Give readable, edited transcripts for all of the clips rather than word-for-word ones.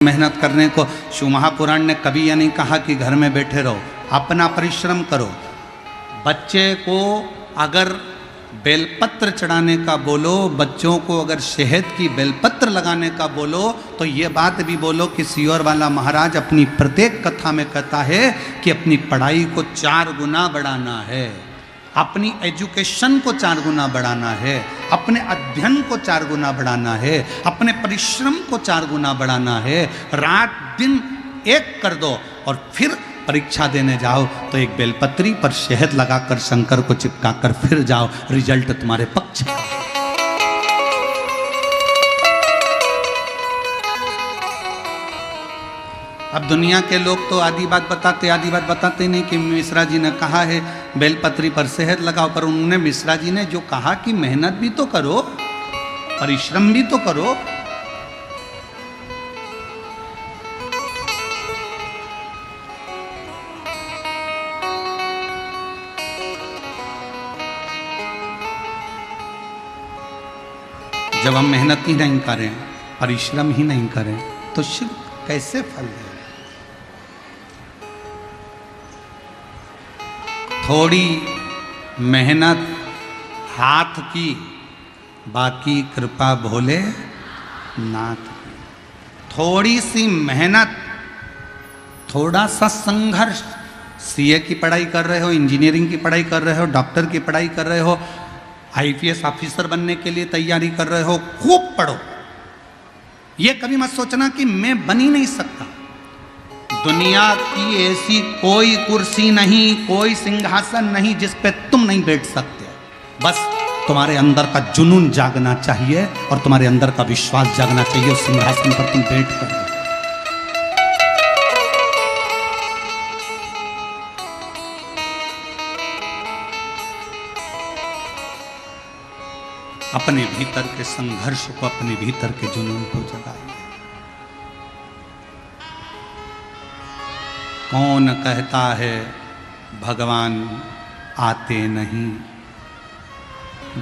मेहनत करने को। शिव महापुराण ने कभी यह नहीं कहा कि घर में बैठे रहो, अपना परिश्रम करो। बच्चे को अगर बेलपत्र चढ़ाने का बोलो, बच्चों को अगर शहद की बेलपत्र लगाने का बोलो, तो ये बात भी बोलो कि सियोर वाला महाराज अपनी प्रत्येक कथा में कहता है कि अपनी पढ़ाई को 4 गुना बढ़ाना है, अपनी एजुकेशन को 4 गुना बढ़ाना है, अपने अध्ययन को 4 गुना बढ़ाना है, अपने परिश्रम को 4 गुना बढ़ाना है। रात दिन एक कर दो और फिर परीक्षा देने जाओ तो एक बेलपत्री पर शहद लगाकर शंकर को चिपकाकर फिर जाओ, रिजल्ट तुम्हारे पक्ष में। अब दुनिया के लोग तो आधी बात बताते नहीं कि मिश्रा जी ने कहा है बेलपत्री पर शहद लगाओ, पर उन्होंने मिश्रा जी ने जो कहा कि मेहनत भी तो करो, परिश्रम भी तो करो। जब हम मेहनत ही नहीं करें, परिश्रम ही नहीं करें, तो शिव कैसे फल दे? थोड़ी मेहनत हाथ की, बाकी कृपा भोले नाथ की। थोड़ी सी मेहनत, थोड़ा सा संघर्ष। सीए की पढ़ाई कर रहे हो, इंजीनियरिंग की पढ़ाई कर रहे हो, डॉक्टर की पढ़ाई कर रहे हो, आईपीएस ऑफिसर बनने के लिए तैयारी कर रहे हो, खूब पढ़ो। ये कभी मत सोचना कि मैं बन ही नहीं सकता। दुनिया की ऐसी कोई कुर्सी नहीं, कोई सिंहासन नहीं जिस पे तुम नहीं बैठ सकते। बस तुम्हारे अंदर का जुनून जागना चाहिए और तुम्हारे अंदर का विश्वास जागना चाहिए। उस सिंहासन पर तुम बैठ कर अपने भीतर के संघर्ष को, अपने भीतर के जुनून को जगाइए। कौन कहता है भगवान आते नहीं,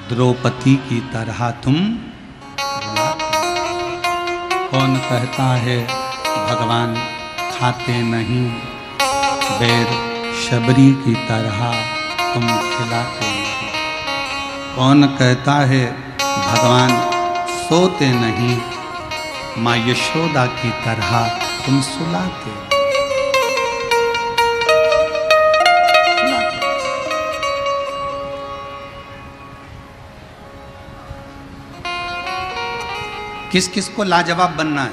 द्रौपदी की तरह तुम कौन कहता है भगवान खाते नहीं, बैर शबरी की तरह तुम खिलाते नहीं। कौन कहता है भगवान सोते नहीं, माँ यशोदा की तरह तुम सुलाते। किस किस को लाजवाब बनना है?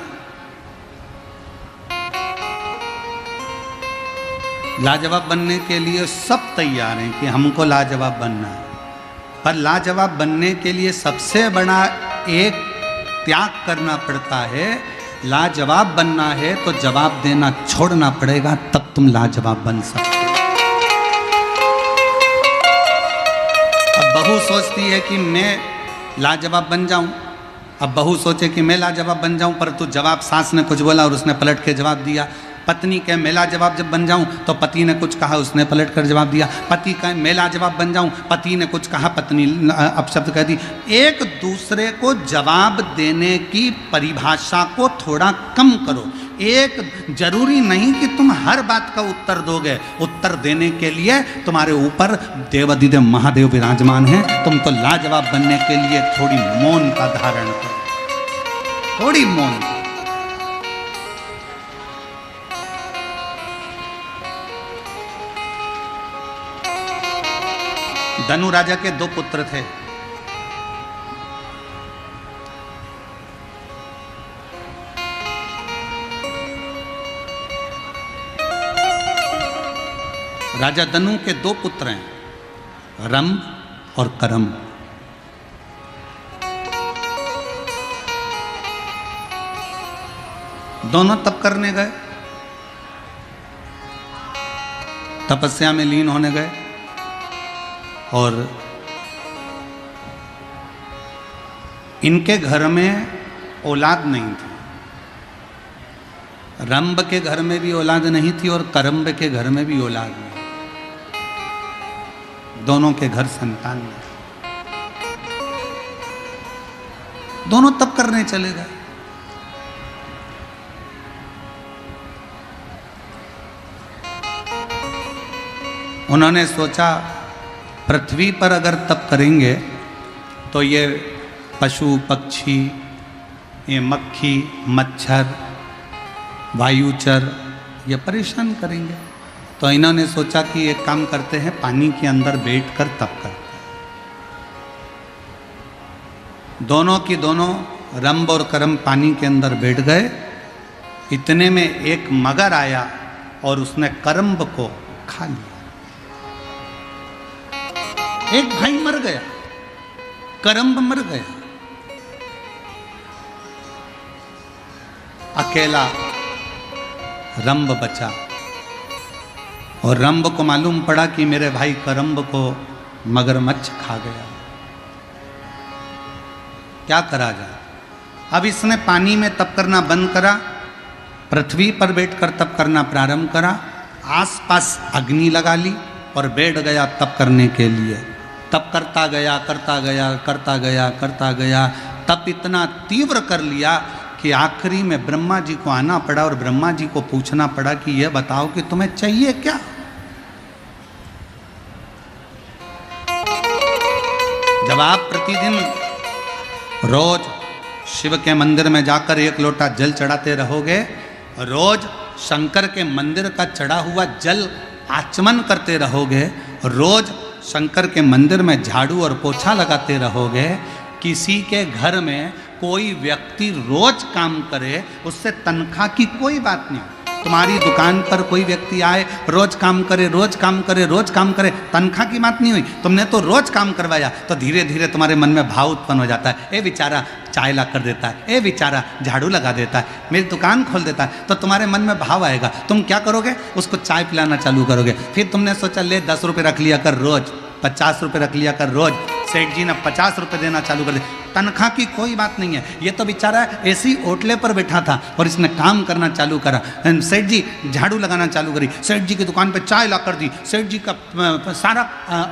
लाजवाब बनने के लिए सब तैयार हैं कि हमको लाजवाब बनना है, पर लाजवाब बनने के लिए सबसे बड़ा एक त्याग करना पड़ता है। लाजवाब बनना है तो जवाब देना छोड़ना पड़ेगा, तब तुम लाजवाब बन सकते हो। अब बहू सोचती है कि मैं लाजवाब बन जाऊं, अब बहू सोचे कि मैं लाजवाब बन जाऊं, पर तो जवाब सास ने कुछ बोला और उसने पलट के जवाब दिया। पत्नी कहे मैं लाजवाब जब बन जाऊं, तो पति ने कुछ कहा, उसने पलट कर जवाब दिया। पति कहे मैं लाजवाब बन जाऊं, पति ने कुछ कहा, पत्नी अपशब्द कह दी। एक दूसरे को जवाब देने की परिभाषा को थोड़ा कम करो। एक जरूरी नहीं कि तुम हर बात का उत्तर दोगे। उत्तर देने के लिए तुम्हारे ऊपर देवाधिदेव महादेव विराजमान हैं। तुम तो लाजवाब बनने के लिए थोड़ी मौन का धारण करो, थोड़ी मौन। धनु राजा के 2 पुत्र थे। राजा धनु के 2 पुत्र हैं, रंभ और करम। दोनों तप करने गए, तपस्या में लीन होने गए, और इनके घर में औलाद नहीं थी। रंभ के घर में भी औलाद नहीं थी और करम्ब के घर में भी औलाद नहीं। दोनों के घर संतान नहीं। दोनों तप करने चले गए। उन्होंने सोचा पृथ्वी पर अगर तप करेंगे तो ये पशु पक्षी, ये मक्खी मच्छर वायुचर ये परेशान करेंगे। तो इन्होंने सोचा कि एक काम करते हैं, पानी के अंदर बैठकर तप करते हैं। दोनों की दोनों रंभ और करम पानी के अंदर बैठ गए। इतने में एक मगर आया और उसने करम्ब को खा लिया। एक भाई मर गया, करम्ब मर गया, अकेला रंभ बचा। और रंभ को मालूम पड़ा कि मेरे भाई करम्ब को मगरमच्छ खा गया, क्या करा जाए। अब इसने पानी में तप करना बंद करा, पृथ्वी पर बैठकर तप करना प्रारंभ करा, आसपास अग्नि लगा ली और बैठ गया तप करने के लिए। तप करता गया करता गया करता गया करता गया, तप इतना तीव्र कर लिया कि आखिरी में ब्रह्मा जी को आना पड़ा और ब्रह्मा जी को पूछना पड़ा कि यह बताओ कि तुम्हें चाहिए क्या। जब आप प्रतिदिन रोज शिव के मंदिर में जाकर एक लोटा जल चढ़ाते रहोगे, रोज शंकर के मंदिर का चढ़ा हुआ जल आचमन करते रहोगे, रोज शंकर के मंदिर में झाड़ू और पोछा लगाते रहोगे, किसी के घर में कोई व्यक्ति रोज काम करे, उससे तनख्वाह की कोई बात नहीं। तुम्हारी दुकान पर कोई व्यक्ति आए, रोज काम करे रोज काम करे रोज काम करे, तनख्वाह की बात नहीं हुई, तुमने तो रोज काम करवाया, तो धीरे धीरे तुम्हारे मन में भाव उत्पन्न हो जाता है। ए बेचारा चाय ला कर देता है, ए बेचारा झाड़ू लगा देता है, मेरी दुकान खोल देता है, तो तुम्हारे मन में भाव आएगा। तुम क्या करोगे, उसको चाय पिलाना चालू करोगे। फिर तुमने सोचा ले 10 रुपये रख लिया कर रोज, 50 रुपये रख लिया कर रोज, सेठ जी ने 50 रुपये देना चालू कर दिया। तनख्वाह की कोई बात नहीं है, ये तो बेचारा ऐसी ओटले पर बैठा था और इसने काम करना चालू करा। सेठ जी झाड़ू लगाना चालू करी, सेठ जी की दुकान पे चाय ला कर दी, सेठ जी का सारा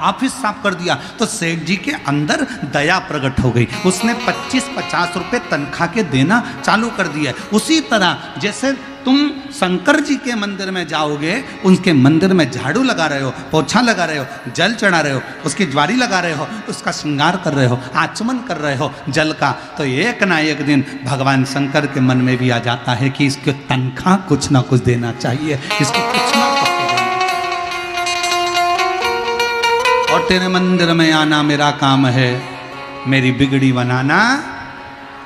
ऑफिस साफ कर दिया, तो सेठ जी के अंदर दया प्रकट हो गई। उसने 25-50 रुपये तनख्वाह के देना चालू कर दिया। उसी तरह जैसे तुम शंकर जी के मंदिर में जाओगे, उनके मंदिर में झाड़ू लगा रहे हो, पोछा लगा रहे हो, जल चढ़ा रहे हो, उसकी ज्वारी लगा रहे हो, उसका श्रृंगार कर रहे हो, आचमन कर रहे हो जल का, तो एक ना एक दिन भगवान शंकर के मन में भी आ जाता है कि इसको तनख्वाह कुछ ना कुछ देना चाहिए, इसको कुछ ना कुछ देना चाहिए। और तेरे मंदिर में आना मेरा काम है, मेरी बिगड़ी बनाना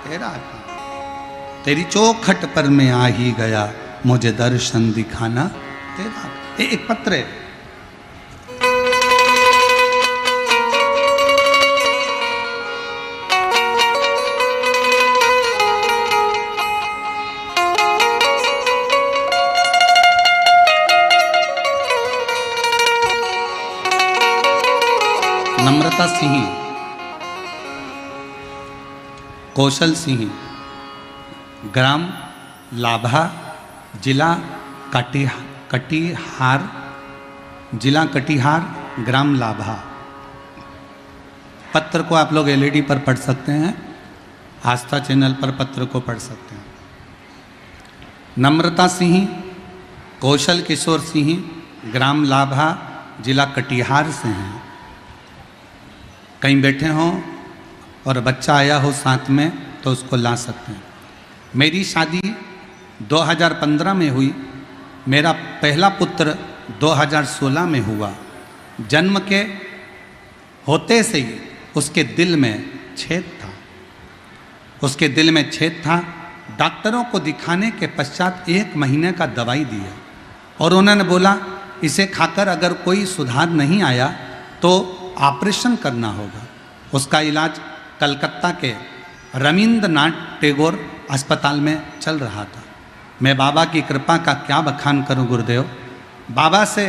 तेरा काम, तेरी चौखट पर मैं आ ही गया, मुझे दर्शन दिखाना तेरा। एक पत्र है, नम्रता सिंह, कौशल सिंह, ग्राम लाभा, जिला कटिहार, जिला कटिहार, ग्राम लाभा। पत्र को आप लोग एलईडी पर पढ़ सकते हैं, आस्था चैनल पर पत्र को पढ़ सकते हैं। नम्रता सिंह, कौशल किशोर सिंह, ग्राम लाभा, जिला कटिहार से हैं। कहीं बैठे हों और बच्चा आया हो साथ में तो उसको ला सकते हैं। मेरी शादी 2015 में हुई, मेरा पहला पुत्र 2016 में हुआ। जन्म के होते से ही उसके दिल में छेद था, उसके दिल में छेद था। डॉक्टरों को दिखाने के पश्चात 1 महीने का दवाई दिया और उन्होंने बोला इसे खाकर अगर कोई सुधार नहीं आया तो ऑपरेशन करना होगा। उसका इलाज कलकत्ता के रविंद्रनाथ टैगोर अस्पताल में चल रहा था। मैं बाबा की कृपा का क्या बखान करूं गुरुदेव, बाबा से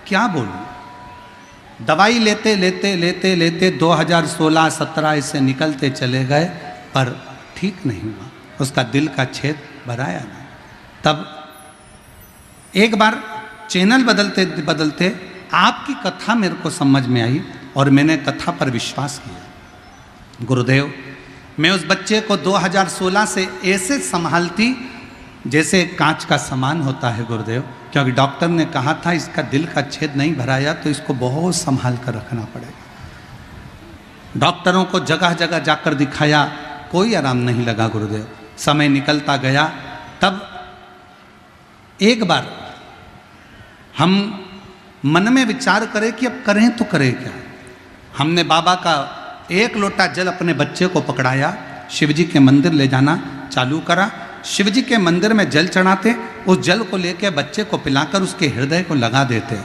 क्या बोलूं। दवाई लेते लेते लेते लेते 2016-17 ऐसे निकलते चले गए पर ठीक नहीं हुआ, उसका दिल का छेद भराया नहीं। तब एक बार चैनल बदलते बदलते आपकी कथा मेरे को समझ में आई और मैंने कथा पर विश्वास किया। गुरुदेव, मैं उस बच्चे को 2016 से ऐसे संभालती जैसे कांच का सामान होता है गुरुदेव, क्योंकि डॉक्टर ने कहा था इसका दिल का छेद नहीं भराया तो इसको बहुत संभाल कर रखना पड़ेगा। डॉक्टरों को जगह जगह जाकर दिखाया, कोई आराम नहीं लगा गुरुदेव। समय निकलता गया, तब एक बार हम मन में विचार करें कि अब करें तो करें क्या। हमने बाबा का एक लोटा जल अपने बच्चे को पकड़ाया, शिवजी के मंदिर ले जाना चालू करा। शिवजी के मंदिर में जल चढ़ाते, उस जल को लेके बच्चे को पिलाकर उसके हृदय को लगा देते।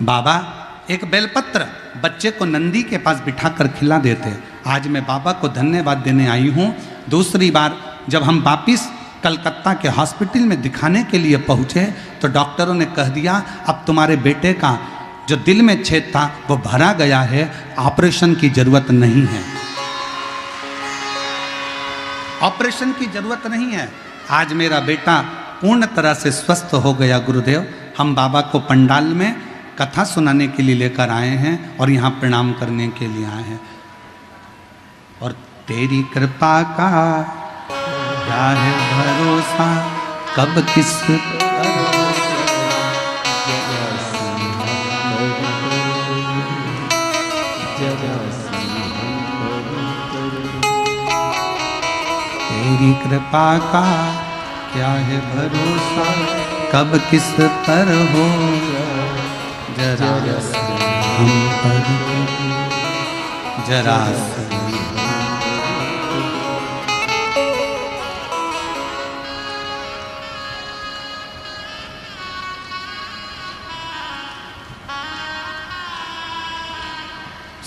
बाबा एक बेलपत्र बच्चे को नंदी के पास बिठाकर खिला देते। आज मैं बाबा को धन्यवाद देने आई हूँ। दूसरी बार जब हम वापिस कलकत्ता के हॉस्पिटल में दिखाने के लिए पहुँचे तो डॉक्टरों ने कह दिया अब तुम्हारे बेटे का जो दिल में छेद था वो भरा गया है, ऑपरेशन की जरूरत नहीं है, ऑपरेशन की जरूरत नहीं है। आज मेरा बेटा पूर्ण तरह से स्वस्थ हो गया गुरुदेव। हम बाबा को पंडाल में कथा सुनाने के लिए लेकर आए हैं और यहाँ प्रणाम करने के लिए आए हैं। और तेरी कृपा का क्या है भरोसा, कब किस तेरी कृपा का क्या है भरोसा, कब किस पर हो जरा हम पर जरा।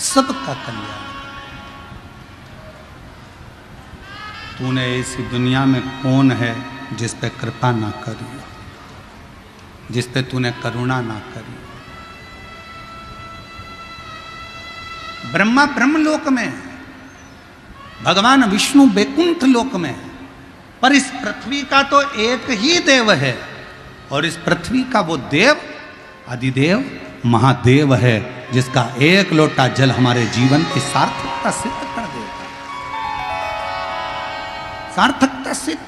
सबका कल्याण। तूने ऐसी दुनिया में कौन है जिस पे कृपा ना करी, जिस पे तूने करुणा ना करी। ब्रह्मा ब्रह्मलोक में, भगवान विष्णु बैकुंठ लोक में, पर इस पृथ्वी का तो एक ही देव है और इस पृथ्वी का वो देव अधिदेव महादेव है जिसका एक लोटा जल हमारे जीवन की सार्थकता सिद्ध कर देगा, सार्थकता सिद्ध।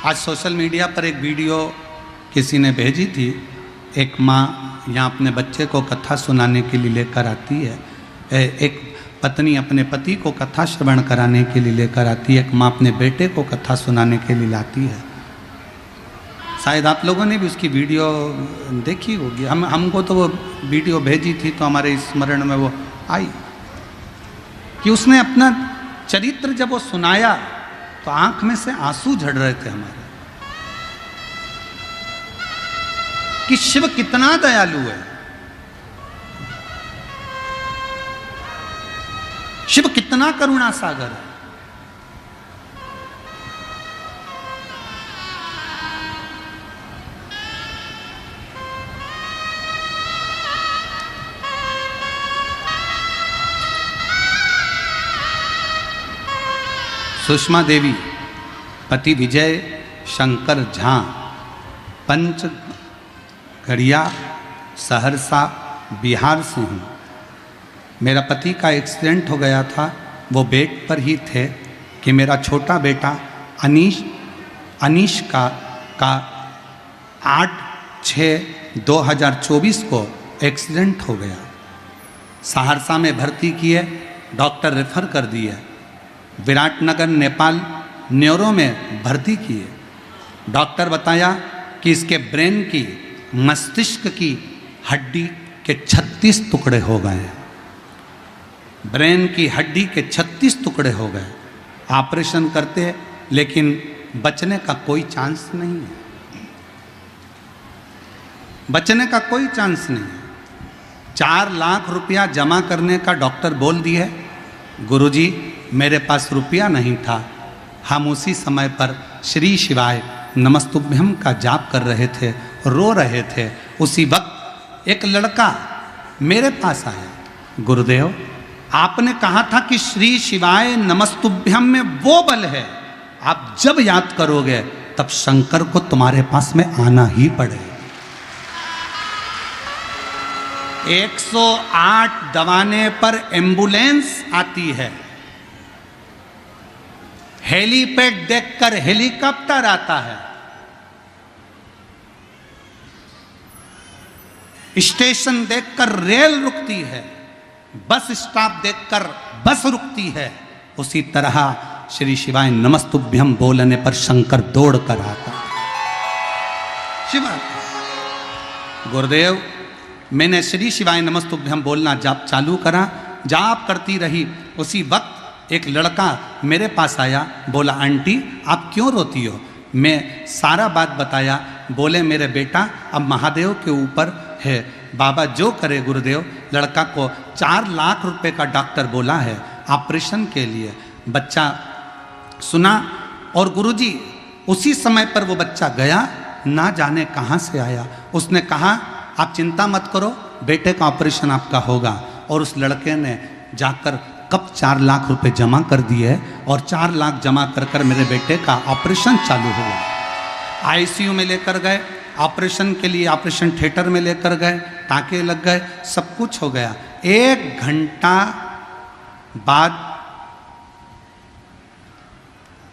आज सोशल मीडिया पर एक वीडियो किसी ने भेजी थी। एक माँ यहाँ अपने बच्चे को कथा सुनाने के लिए लेकर आती है, एक पत्नी अपने पति को कथा श्रवण कराने के लिए लेकर आती है, एक माँ अपने बेटे को कथा सुनाने के लिए लाती है। शायद आप लोगों ने भी उसकी वीडियो देखी होगी। हमको तो वो वीडियो भेजी थी तो हमारे स्मरण में वो आई कि उसने अपना चरित्र जब वो सुनाया तो आंख में से आंसू झड़ रहे थे हमारे, कि शिव कितना दयालु है, शिव कितना करुणा सागर है। सुषमा देवी, पति विजय शंकर झा, पंचगढ़िया सहरसा बिहार से हूँ। मेरा पति का एक्सीडेंट हो गया था, वो बेड पर ही थे कि मेरा छोटा बेटा अनीश का 8/6/2024 को एक्सीडेंट हो गया। सहरसा में भर्ती किए, डॉक्टर रेफर कर दिए, विराटनगर नेपाल न्यूरो में भर्ती किए। डॉक्टर बताया कि इसके ब्रेन की, मस्तिष्क की हड्डी के 36 टुकड़े हो गए हैं, ब्रेन की हड्डी के 36 टुकड़े हो गए। ऑपरेशन करते लेकिन बचने का कोई चांस नहीं है, बचने का कोई चांस नहीं है। 4 लाख रुपया जमा करने का डॉक्टर बोल दिए। गुरुजी मेरे पास रुपया नहीं था। हम उसी समय पर श्री शिवाय नमस्तुभ्यम का जाप कर रहे थे, रो रहे थे। उसी वक्त एक लड़का मेरे पास आया, गुरुदेव आपने कहा था कि श्री शिवाय नमस्तुभ्यम में वो बल है, आप जब याद करोगे तब शंकर को तुम्हारे पास में आना ही पड़ेगा। 108 दबाने पर एम्बुलेंस आती है, हेलीपैड देखकर हेलीकॉप्टर आता है, स्टेशन देखकर रेल रुकती है, बस स्टॉप देखकर बस रुकती है। उसी तरह श्री शिवाय नमस्तुभ्यम बोलने पर शंकर दौड़ कर आता है। शिवा गुरुदेव, मैंने श्री शिवाय नमस्तुभ्यम बोलना जाप चालू करा, जाप करती रही। उसी वक्त एक लड़का मेरे पास आया, बोला आंटी आप क्यों रोती हो? मैं सारा बात बताया। बोले मेरे बेटा अब महादेव के ऊपर है, बाबा जो करे गुरुदेव। लड़का को 4 लाख रुपए का डॉक्टर बोला है ऑपरेशन के लिए। बच्चा सुना और गुरुजी उसी समय पर वो बच्चा गया, ना जाने कहाँ से आया। उसने कहा आप चिंता मत करो, बेटे का ऑपरेशन आपका होगा। और उस लड़के ने जाकर कब 4 लाख रुपए जमा कर दिए और 4 लाख जमा कर कर मेरे बेटे का ऑपरेशन चालू हुआ। आईसीयू में लेकर गए, ऑपरेशन के लिए ऑपरेशन थिएटर में लेकर गए, टाँके लग गए, सब कुछ हो गया। 1 घंटा बाद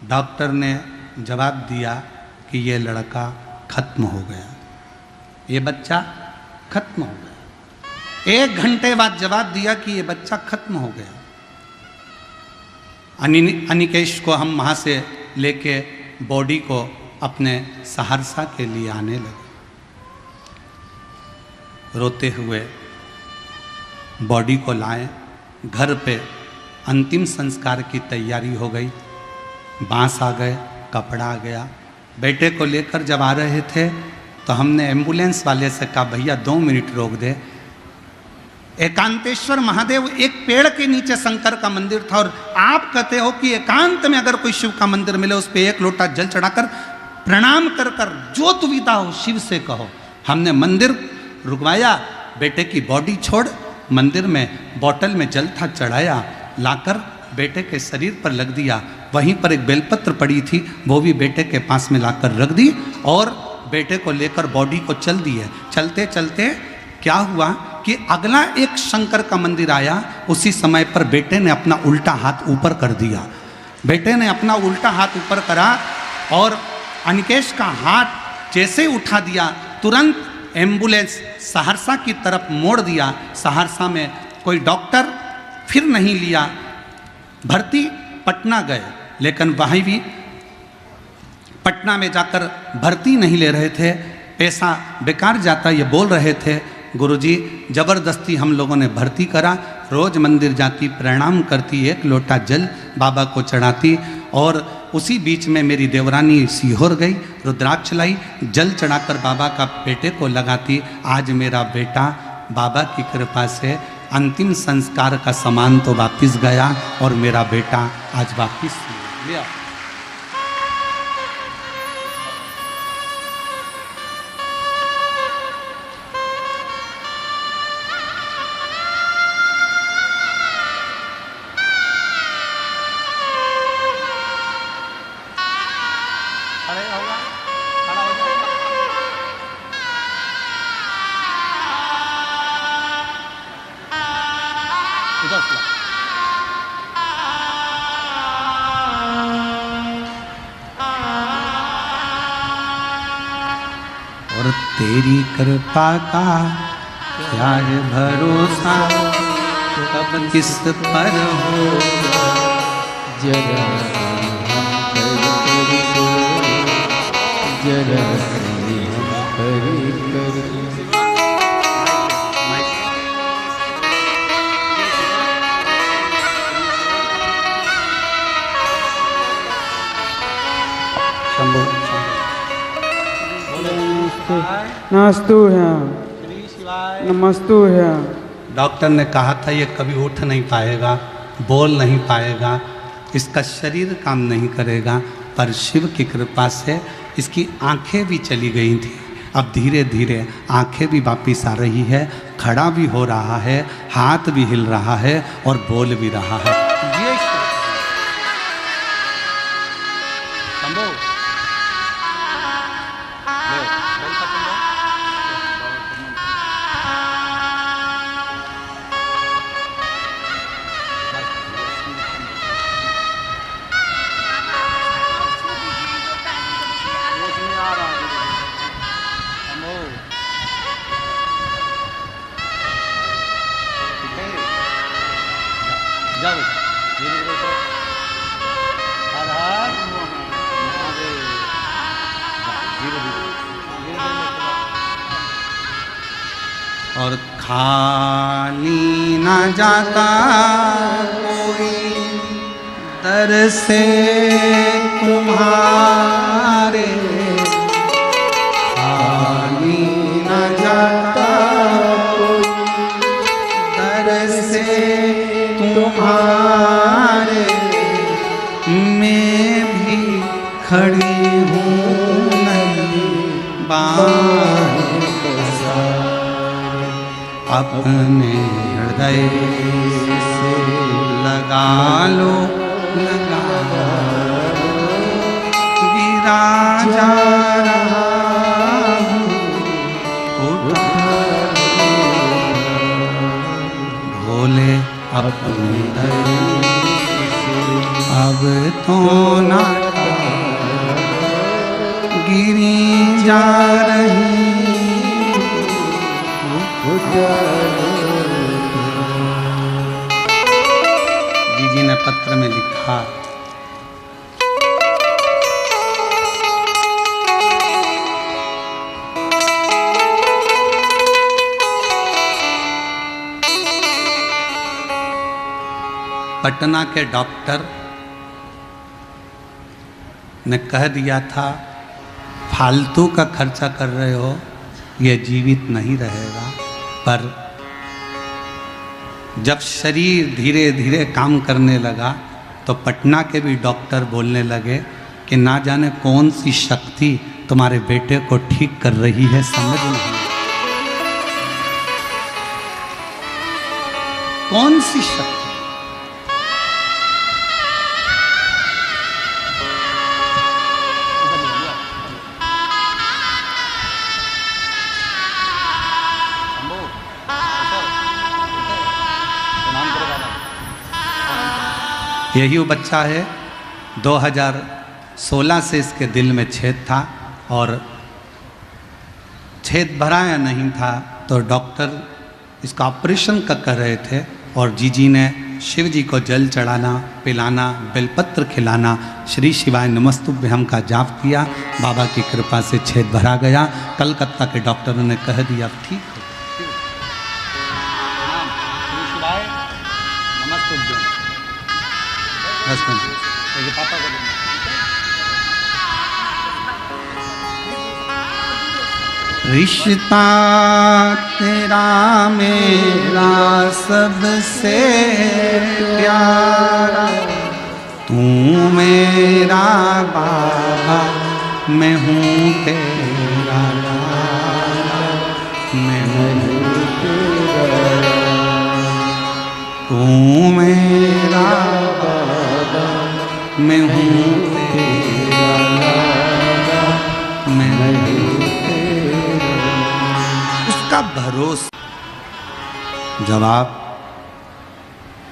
डॉक्टर ने जवाब दिया कि ये लड़का खत्म हो गया, ये बच्चा खत्म हो गया। 1 घंटे बाद जवाब दिया कि ये बच्चा खत्म हो गया। अनिकेश को हम वहाँ से लेके बॉडी को अपने सहरसा के लिए आने लगे। रोते हुए बॉडी को लाए, घर पे अंतिम संस्कार की तैयारी हो गई। बांस आ गए, कपड़ा आ गया। बेटे को लेकर जब आ रहे थे तो हमने एम्बुलेंस वाले से कहा भैया 2 मिनट रोक दे। एकांतेश्वर महादेव एक पेड़ के नीचे शंकर का मंदिर था और आप कहते हो कि एकांत में अगर कोई शिव का मंदिर मिले उस पर 1 लोटा जल चढ़ाकर प्रणाम कर कर जो दुविधा हो शिव से कहो। हमने मंदिर रुकवाया, बेटे की बॉडी छोड़ मंदिर में बोतल में जल था चढ़ाया, लाकर बेटे के शरीर पर लग दिया। वहीं पर एक बेलपत्र पड़ी थी, वो भी बेटे के पास में लाकर रख दी और बेटे को लेकर बॉडी को चल दी है। चलते चलते क्या हुआ कि अगला एक शंकर का मंदिर आया। उसी समय पर बेटे ने अपना उल्टा हाथ ऊपर कर दिया। बेटे ने अपना उल्टा हाथ ऊपर करा और अनिकेश का हाथ जैसे उठा दिया, तुरंत एम्बुलेंस सहरसा की तरफ मोड़ दिया। सहरसा में कोई डॉक्टर फिर नहीं लिया, भर्ती पटना गए, लेकिन वहीं भी पटना में जाकर भर्ती नहीं ले रहे थे, पैसा बेकार जाता ये बोल रहे थे। गुरुजी जबरदस्ती हम लोगों ने भर्ती करा। रोज मंदिर जाती, प्रणाम करती, 1 लोटा जल बाबा को चढ़ाती और उसी बीच में मेरी देवरानी सीहोर गई, रुद्राक्ष लाई, जल चढ़ाकर बाबा का बेटे को लगाती। आज मेरा बेटा बाबा की कृपा से अंतिम संस्कार का सामान तो वापिस गया और मेरा बेटा आज वापिस लिया। और तेरी कृपा का क्या है भरोसा, कब किस पर हो जरा जरा नमस्तु है, नमस्तु है। डॉक्टर ने कहा था ये कभी उठ नहीं पाएगा, बोल नहीं पाएगा, इसका शरीर काम नहीं करेगा, पर शिव की कृपा से इसकी आंखें भी चली गई थी। अब धीरे धीरे आंखें भी वापिस आ रही है, खड़ा भी हो रहा है, हाथ भी हिल रहा है और बोल भी रहा है। खाली ना जाता कोई दर से तुम्हारे, खाली ना जाता कोई दर से तुम्हारे, मैं भी खड़ी हूँ नदी बाहें अपने हृदय से लगा लो, लगा गिरा जा रहा हूँ, भोले अपने हृदय से अब तो ना गिरी जा रही। जी ने पत्र में लिखा, पटना के डॉक्टर ने कह दिया था फालतू का खर्चा कर रहे हो, ये जीवित नहीं रहेगा। पर जब शरीर धीरे धीरे काम करने लगा तो पटना के भी डॉक्टर बोलने लगे कि ना जाने कौन सी शक्ति तुम्हारे बेटे को ठीक कर रही है, समझ नहीं कौन सी शक्ति। यही वो बच्चा है, 2016 से इसके दिल में छेद था और छेद भरा या नहीं था तो डॉक्टर इसका ऑपरेशन का कर रहे थे और जीजी ने शिव जी को जल चढ़ाना, पिलाना, बेलपत्र खिलाना, श्री शिवाय नमस्तुभ्यम का जाप किया। बाबा की कृपा से छेद भरा गया। कलकत्ता के डॉक्टरों ने कह दिया ठीक है, श्री शिवाय नमस्तुभ्यम। पापा को रिश्ता तेरा मेरा सबसे प्यारा, तू मेरा बाबा मैं हूँ तेरा लाला, मैं हूँ तेरा, तू मेरा बाबा मैं हूँ तेरा लाला, मैं हूँ उसका भरोसा। जब आप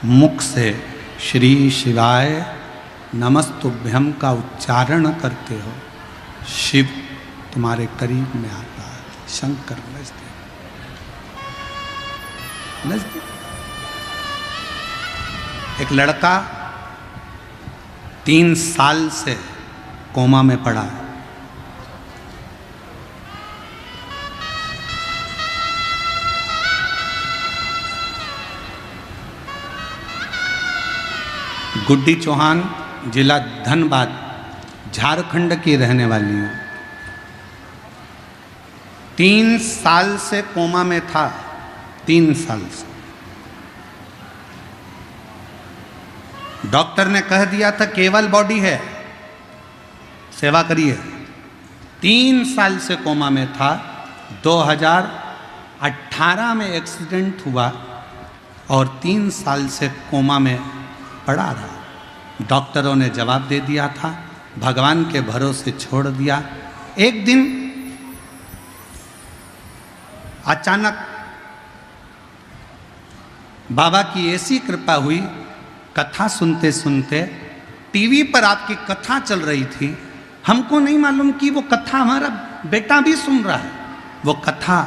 मुख से श्री शिवाय नमस्तुभ्यम का उच्चारण करते हो, शिव तुम्हारे करीब में आता है, शंकर नजदीक नजदीक। एक लड़का 3 साल से कोमा में पड़ा है। गुड्डी चौहान, जिला धनबाद, झारखंड की रहने वाली हूँ। 3 साल से कोमा में था, 3 साल से। डॉक्टर ने कह दिया था केवल बॉडी है, सेवा करिए। 3 साल से कोमा में था। 2018 में एक्सीडेंट हुआ और 3 साल से कोमा में पड़ा रहा। डॉक्टरों ने जवाब दे दिया था, भगवान के भरोसे छोड़ दिया। एक दिन अचानक बाबा की ऐसी कृपा हुई, कथा सुनते सुनते टीवी पर आपकी कथा चल रही थी। हमको नहीं मालूम कि वो कथा हमारा बेटा भी सुन रहा है। वो कथा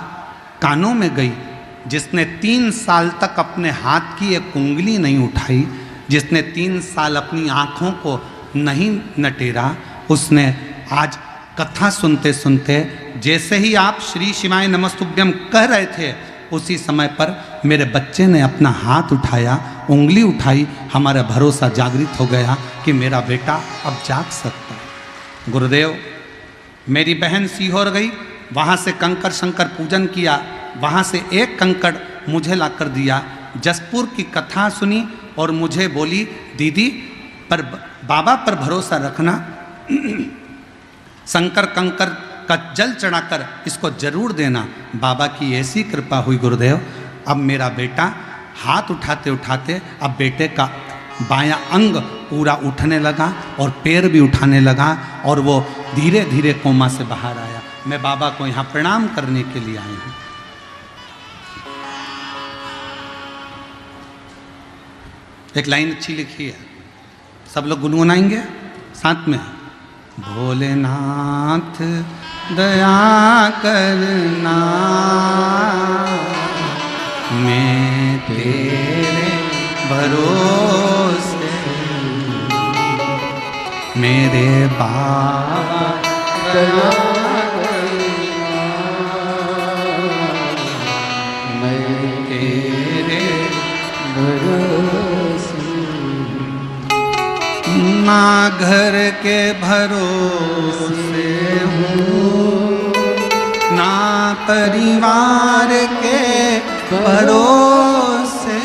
कानों में गई। जिसने 3 साल तक अपने हाथ की एक उंगली नहीं उठाई, जिसने 3 साल अपनी आँखों को नहीं नटेरा, उसने आज कथा सुनते सुनते, जैसे ही आप श्री शिवाय नमस्तुभ्यम कह रहे थे, उसी समय पर मेरे बच्चे ने अपना हाथ उठाया, उंगली उठाई, हमारा भरोसा जागृत हो गया कि मेरा बेटा अब जाग सकता है। गुरुदेव, मेरी बहन सीहोर गई, वहाँ से कंकड़ शंकर पूजन किया, वहाँ से एक कंकड़ मुझे लाकर दिया, जसपुर की कथा सुनी और मुझे बोली, दीदी पर बाबा पर भरोसा रखना, शंकर कंकर का जल चढ़ाकर इसको जरूर देना। बाबा की ऐसी कृपा हुई गुरुदेव, अब मेरा बेटा हाथ उठाते उठाते अब बेटे का बायां अंग पूरा उठने लगा और पैर भी उठाने लगा और वो धीरे धीरे कोमा से बाहर आया। मैं बाबा को यहाँ प्रणाम करने के लिए आई हूँ। एक लाइन अच्छी लिखी है, सब लोग गुनगुनाएंगे साथ में। भोलेनाथ दया करना, मैं तेरे भरोसे, मेरे बाबा दया करना, मैं तेरे भरोसे, ना घर के भरोसे हूँ, ना परिवार के भरोसे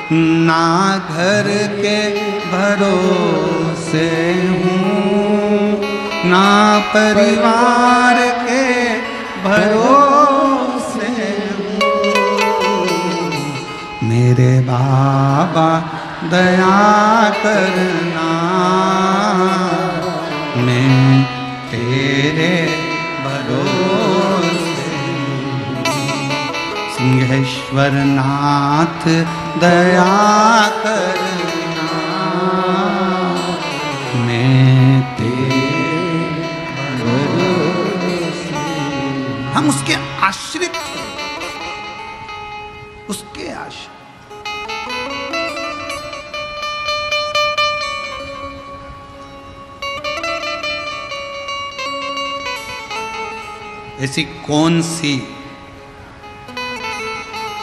हूँ, ना घर के भरोसे हूँ, ना परिवार के भरोसे हूँ, मेरे बाबा दया करना, मैं तेरे भरोसे। सिंहेश्वर नाथ दया करना, मैं तेरे भरोसे। हम उसके आश्रित थे, उसके आश्रित। ऐसी कौन सी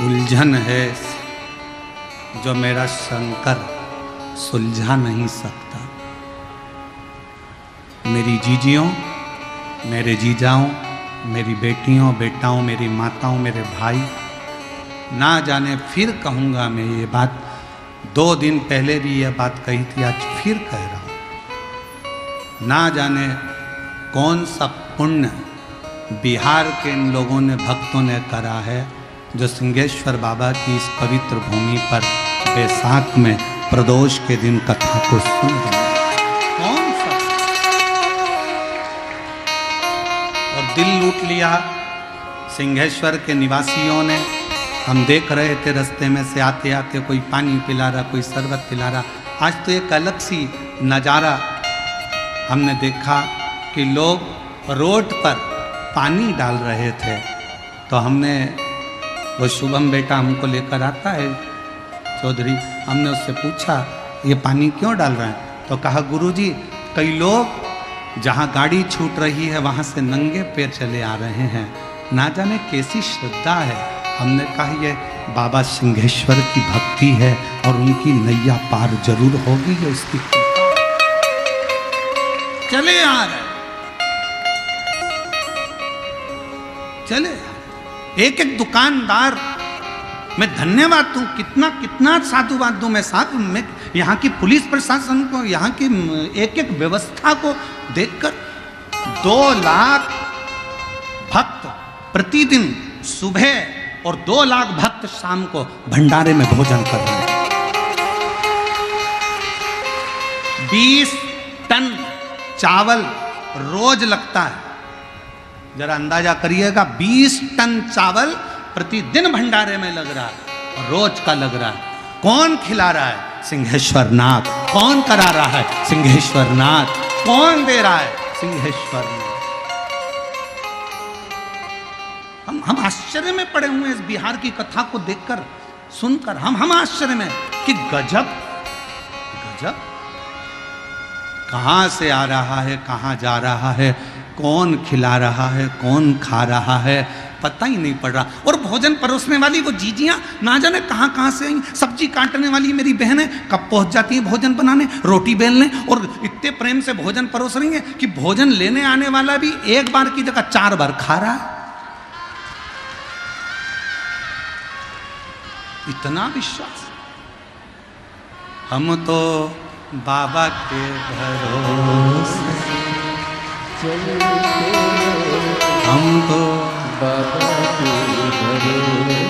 उलझन है जो मेरा शंकर सुलझा नहीं सकता। मेरी जीजियों, मेरे जीजाओं, मेरी बेटियों बेटाओं, मेरी माताओं, मेरे भाई, ना जाने फिर कहूँगा मैं ये बात, 2 दिन पहले भी ये बात कही थी, आज फिर कह रहा हूँ। ना जाने कौन सा पुण्य बिहार के इन लोगों ने, भक्तों ने करा है, जो सिंहेश्वर बाबा की इस पवित्र भूमि पर बैसाख में प्रदोष के दिन कथा को सुन रहे हैं। कौन सा? और दिल लूट लिया सिंहेश्वर के निवासियों ने। हम देख रहे थे रास्ते में से आते आते, कोई पानी पिला रहा, कोई शरबत पिला रहा। आज तो एक अलग सी नज़ारा हमने देखा कि लोग रोड पर पानी डाल रहे थे। तो हमने, वो शुभम बेटा हमको लेकर आता है चौधरी, हमने उससे पूछा ये पानी क्यों डाल रहे हैं? तो कहा गुरुजी, कई लोग जहाँ गाड़ी छूट रही है वहाँ से नंगे पैर चले आ रहे हैं, ना जाने कैसी श्रद्धा है। हमने कहा ये बाबा सिंहेश्वर की भक्ति है और उनकी नैया पार जरूर होगी, जो इसकी चले आ रहे, चले। एक एक दुकानदार, मैं धन्यवाद दूं, कितना कितना साधुवाद दूं मैं साहब, मैं यहाँ की पुलिस प्रशासन को, यहाँ की एक एक व्यवस्था को देखकर। 2 लाख भक्त प्रतिदिन सुबह और 2 लाख भक्त शाम को भंडारे में भोजन कर रहे हैं। 20 टन चावल रोज लगता है, जरा अंदाजा करिएगा। 20 टन चावल प्रतिदिन भंडारे में लग रहा है, रोज का लग रहा है। कौन खिला रहा है? सिंहेश्वर नाथ। कौन करा रहा है? सिंहेश्वर नाथ। कौन दे रहा है? सिंहेश्वर नाथ। हम आश्चर्य में पड़े हुए इस बिहार की कथा को देखकर, सुनकर। हम आश्चर्य में कि गजब गजब, कहाँ से आ रहा है, कहाँ जा रहा है, कौन खिला रहा है, कौन खा रहा है, पता ही नहीं पड़ रहा। और भोजन परोसने वाली वो जीजियाँ ना जाने कहाँ कहाँ से आई, सब्जी काटने वाली मेरी बहनें कब पहुँच जाती हैं भोजन बनाने, रोटी बेलने, और इतने प्रेम से भोजन परोस रही हैं कि भोजन लेने आने वाला भी एक बार की जगह 4 बार खा रहा है। इतना विश्वास। हम तो बाबा के भरोसे, हम तो बाबा के भरोसे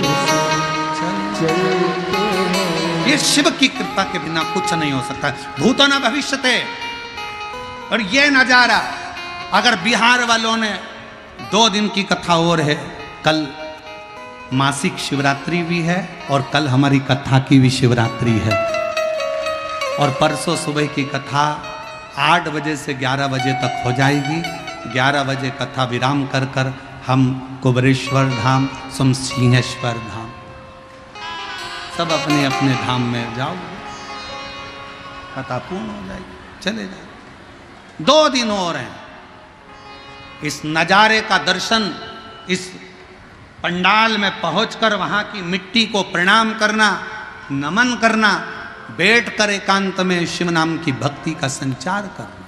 ये शिव की कृपा के बिना कुछ नहीं हो सकता। भूतो न भविष्यते। और ये नजारा अगर बिहार वालों ने 2 दिन की कथा और है, कल मासिक शिवरात्रि भी है और कल हमारी कथा की भी शिवरात्रि है, और परसों सुबह की कथा 8 बजे से 11 बजे तक हो जाएगी। 11 बजे कथा विराम कर कर हम कुबरेश्वर धाम, सिंहेश्वर धाम, सब अपने अपने धाम में जाओ, कथा पूर्ण हो जाएगी, चले जाओ। 2 दिन और हैं। इस नज़ारे का दर्शन, इस पंडाल में पहुंचकर वहां की मिट्टी को प्रणाम करना, नमन करना, बैठकर एकांत में शिव नाम की भक्ति का संचार करना।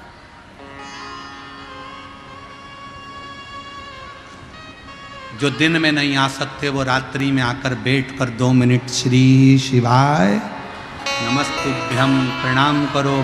जो दिन में नहीं आ सकते वो रात्रि में आकर बैठकर 2 मिनट श्री शिवाय नमस्तुभ्यम प्रणाम करो।